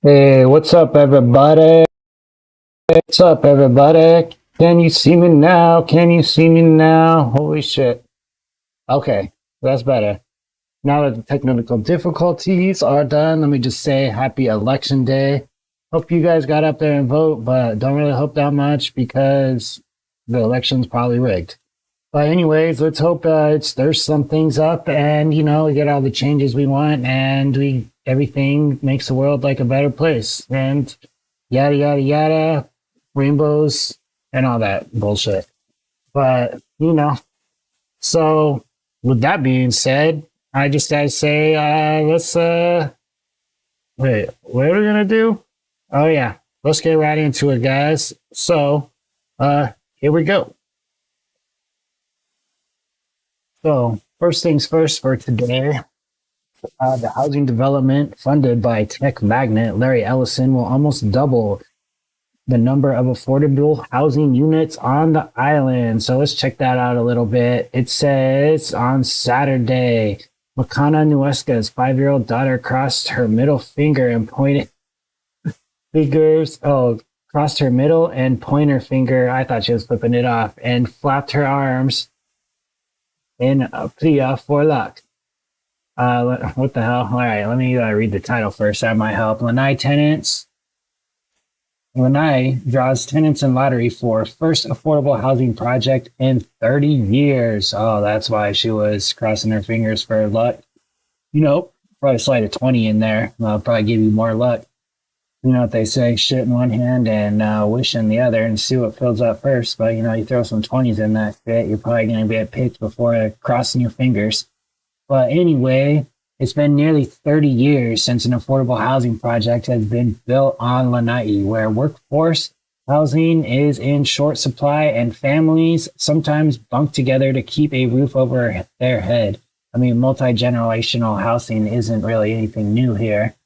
Hey, what's up, everybody? What's up, everybody? Can you see me now? Can you see me now? Holy shit. Okay, that's better. Now that the technical difficulties are done, let me just say happy election day. Hope you guys got up there and vote, but don't really hope that much because the election's probably rigged. But anyways, let's hope it stirs some things up and we get all the changes we want and we everything makes the world like a better place. And yada yada yada, rainbows and all that bullshit. But so with that being said, I just gotta say, let's wait, what are we gonna do? Oh yeah, let's get right into it, guys. So here we go. So first things first for today, the housing development funded by tech magnate Larry Ellison will almost double the number of affordable housing units on the island. So let's check that out a little bit. It says on Saturday, Makana Nuesca's 5-year-old daughter crossed her middle finger and pointed fingers. Oh, crossed her middle and pointer finger. I thought she was flipping it off and flapped her arms in a plea for luck. What the hell? All right, let me read the title first. That might help. Lanai draws tenants in lottery for first affordable housing project in 30 years. Oh, that's why she was crossing her fingers for luck. Probably slide a 20 in there. I'll probably give you more luck. You know what they say, shit in one hand and wish in the other and see what fills up first. But, you throw some 20s in that shit, you're probably going to get picked before crossing your fingers. But anyway, it's been nearly 30 years since an affordable housing project has been built on Lanai, where workforce housing is in short supply and families sometimes bunk together to keep a roof over their head. I mean, multi-generational housing isn't really anything new here.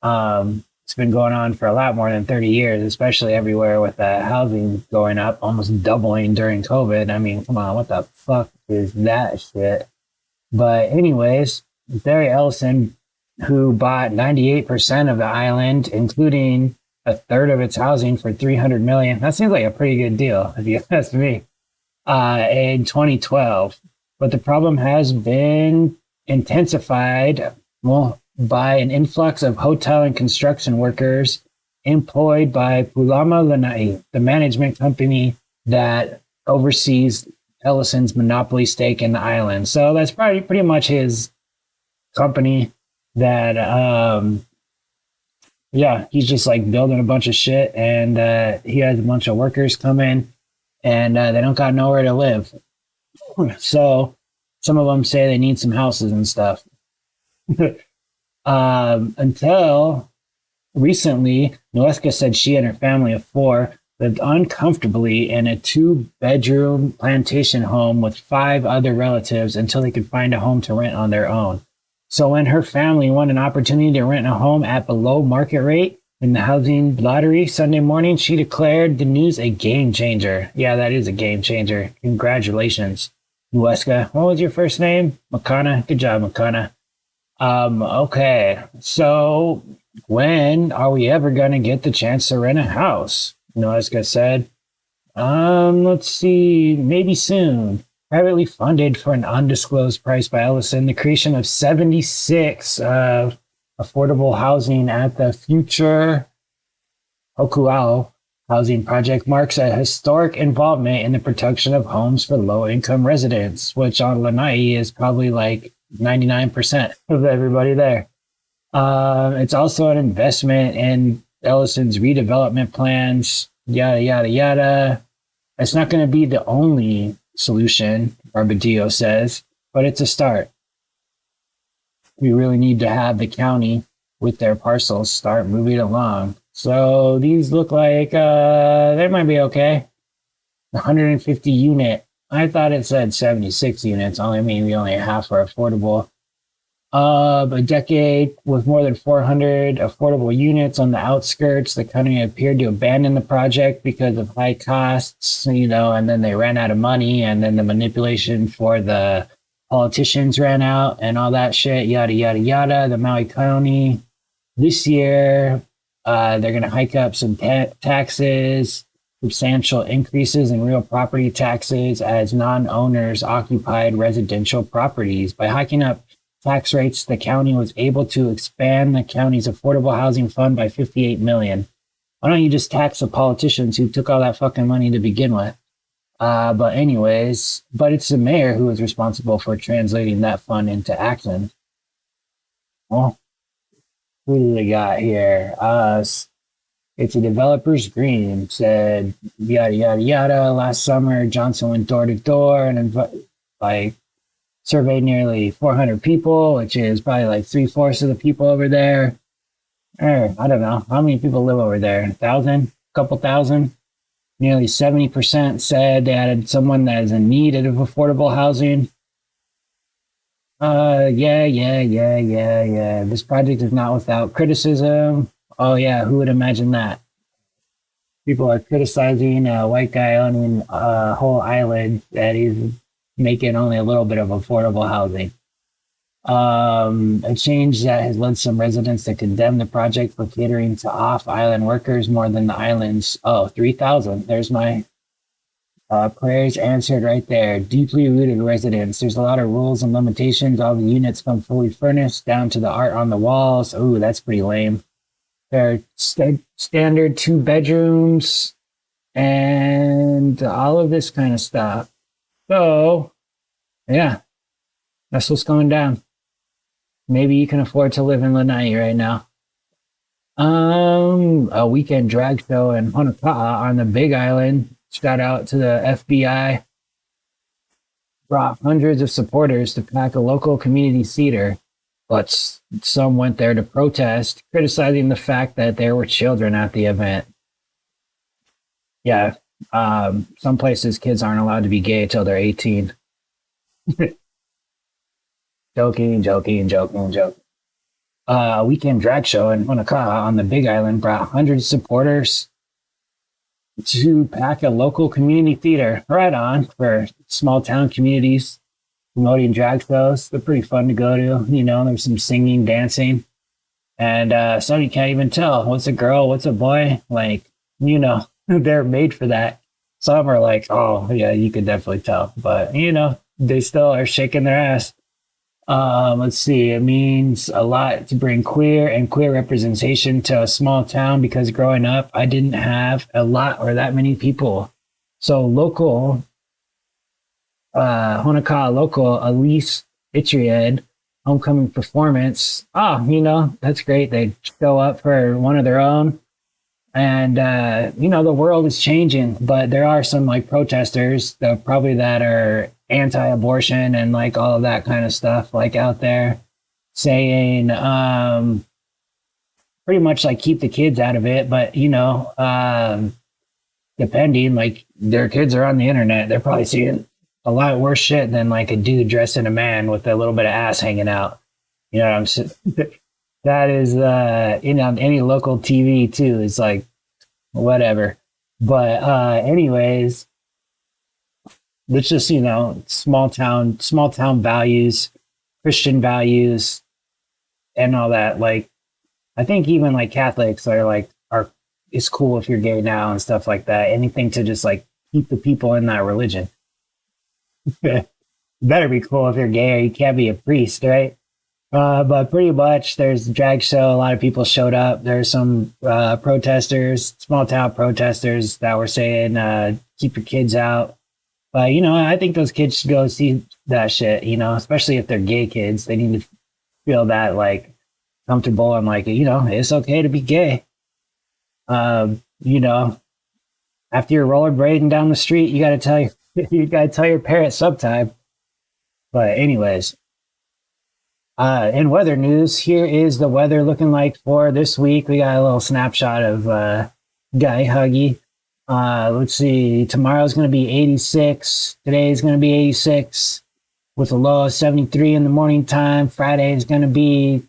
It's been going on for a lot more than 30 years, especially everywhere with housing going up, almost doubling during COVID. I mean, come on, what the fuck is that shit? But anyways, Barry Ellison, who bought 98% of the island, including a third of its housing for $300 million. That seems like a pretty good deal, if you ask me, in 2012. But the problem has been intensified, by an influx of hotel and construction workers employed by Pulama Lanai, the management company that oversees Ellison's monopoly stake in the island. So that's probably pretty much his company that he's just like building a bunch of shit and he has a bunch of workers come in and they don't got nowhere to live. So some of them say they need some houses and stuff. Until recently, Noeska said she and her family of 4 lived uncomfortably in a 2-bedroom plantation home with 5 other relatives until they could find a home to rent on their own. So when her family won an opportunity to rent a home at below market rate in the housing lottery Sunday morning, she declared the news a game changer. Yeah, that is a game changer. Congratulations, Nuesca. What was your first name? Makana. Good job, Makana. Okay. So when are we ever going to get the chance to rent a house? Noeska said. Let's see. Maybe soon. Privately funded for an undisclosed price by Ellison, the creation of 76 affordable housing at the future Hokuao housing project marks a historic involvement in the protection of homes for low-income residents, which on Lanai is probably like 99% of everybody there. It's also an investment in Ellison's redevelopment plans, yada, yada, yada. It's not going to be the only solution, Barbadillo says, but it's a start. We really need to have the county with their parcels start moving along. So these look like they might be okay. 150 unit. I thought it said 76 units. Maybe only half are affordable. A decade with more than 400 affordable units on the outskirts. The company appeared to abandon the project because of high costs, and then they ran out of money, and then the manipulation for the politicians ran out and all that shit, yada, yada, yada. The Maui County this year They're going to hike up some taxes, substantial increases in real property taxes as non-owners occupied residential properties. By hiking up tax rates, the county was able to expand the county's affordable housing fund by 58 million. Why don't you just tax the politicians who took all that fucking money to begin with? But anyways, but it's the mayor who is responsible for translating that fund into action. Well, who do they got here? It's a developer's dream, said yada yada yada. Last summer, Johnson went door to door and like surveyed nearly 400 people, which is probably like 3/4 of the people over there. I don't know. How many people live over there? 1,000? Couple thousand? Nearly 70% said they had someone that is in need of affordable housing. Yeah. This project is not without criticism. Oh, yeah. Who would imagine that? People are criticizing a white guy owning a whole island that he's making only a little bit of affordable housing. A change that has led some residents to condemn the project for catering to off-island workers more than the islands. Oh, 3,000. There's my prayers answered right there. Deeply rooted residents. There's a lot of rules and limitations. All the units come fully furnished, down to the art on the walls. Ooh, that's pretty lame. They're standard 2 bedrooms and all of this kind of stuff. So, yeah, that's what's going down. Maybe you can afford to live in Lanai right now. A weekend drag show in Honoka'a on the Big Island. Shout out to the FBI. Brought hundreds of supporters to pack a local community theater, but some went there to protest, criticizing the fact that there were children at the event. Yeah, some places kids aren't allowed to be gay till they're 18. Joking. A weekend drag show in Honoka'a on the Big Island brought hundreds of supporters to pack a local community theater. Right on, for small town communities promoting drag shows. They're pretty fun to go to. You know, there's some singing, dancing, and some you can't even tell what's a girl, what's a boy. Like, you know, they're made for that. Some are like, oh yeah, you could definitely tell, but you know, they still are shaking their ass. Let's see. It means a lot to bring queer and queer representation to a small town because growing up, I didn't have a lot or that many people. So local, Honoka'a local, Elise Itriad, homecoming performance. Oh, you know, that's great. They show up for one of their own. And, you know, the world is changing, but there are some like protesters that probably that are anti-abortion and like all of that kind of stuff, like out there saying, pretty much like keep the kids out of it. But, you know, depending, like their kids are on the internet, they're probably seeing a lot worse shit than like a dude dressed in a man with a little bit of ass hanging out. You know what I'm saying? That is, you know, any local TV too is like, whatever. But anyways, it's just, you know, small town values, Christian values, and all that. Like, I think even like Catholics are it's cool if you're gay now and stuff like that. Anything to just like keep the people in that religion. Better be cool if you're gay or you can't be a priest, right? But pretty much there's a drag show. A lot of people showed up. There's some protesters, small town protesters that were saying, keep your kids out. But, you know, I think those kids should go see that shit, you know, especially if they're gay kids. They need to feel that like comfortable and like, you know, it's okay to be gay. You know, after you're rollerblading down the street, you gotta tell your parents sometime. But anyways, in weather news, here is the weather looking like for this week. We got a little snapshot of Guy Huggy. Let's see. Tomorrow's going to be 86. Today's going to be 86 with a low of 73 in the morning time. Friday is going to be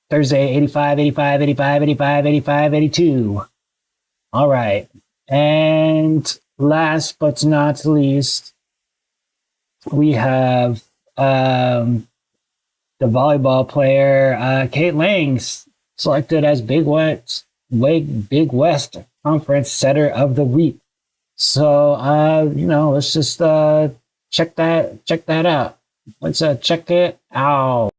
Thursday, 85, 85, 85, 85, 85, 82. All right. And last but not least, we have the volleyball player, Kate Lang, selected as Big Wet's Big West Conference Setter of the Week. So, let's just check that out. Let's check it out.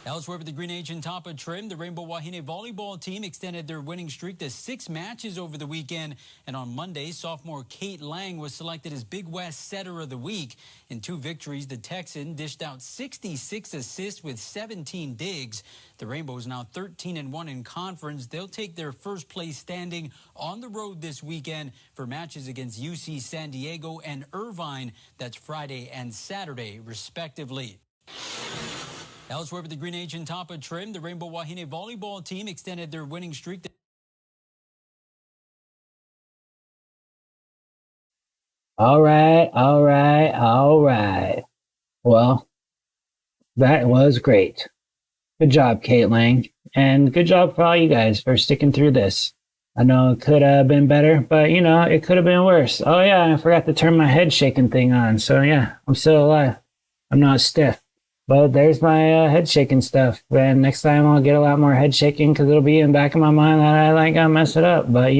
Elsewhere with the Green Agent top of trim, the Rainbow Wahine volleyball team extended their winning streak to 6 matches over the weekend. And on Monday, sophomore Kate Lang was selected as Big West Setter of the Week. In 2 victories, the Texan dished out 66 assists with 17 digs. The Rainbow is now 13-1 in conference. They'll take their first place standing on the road this weekend for matches against UC San Diego and Irvine. That's Friday and Saturday, respectively. Elsewhere with the Green Agent top of trim, the Rainbow Wahine volleyball team extended their winning streak. All right. Well, that was great. Good job, Kate Lang. And good job for all you guys for sticking through this. I know it could have been better, but it could have been worse. Oh yeah, I forgot to turn my head shaking thing on. So yeah, I'm still alive. I'm not stiff. But there's my head shaking stuff. And next time I'll get a lot more head shaking because it'll be in the back of my mind that I gotta mess it up. But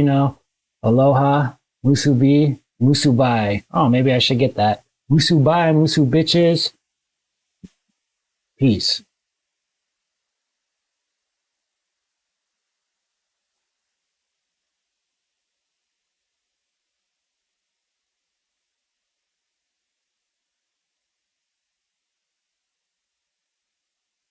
aloha, musubi, musubai. Oh, maybe I should get that. Musubai, musu bitches. Peace.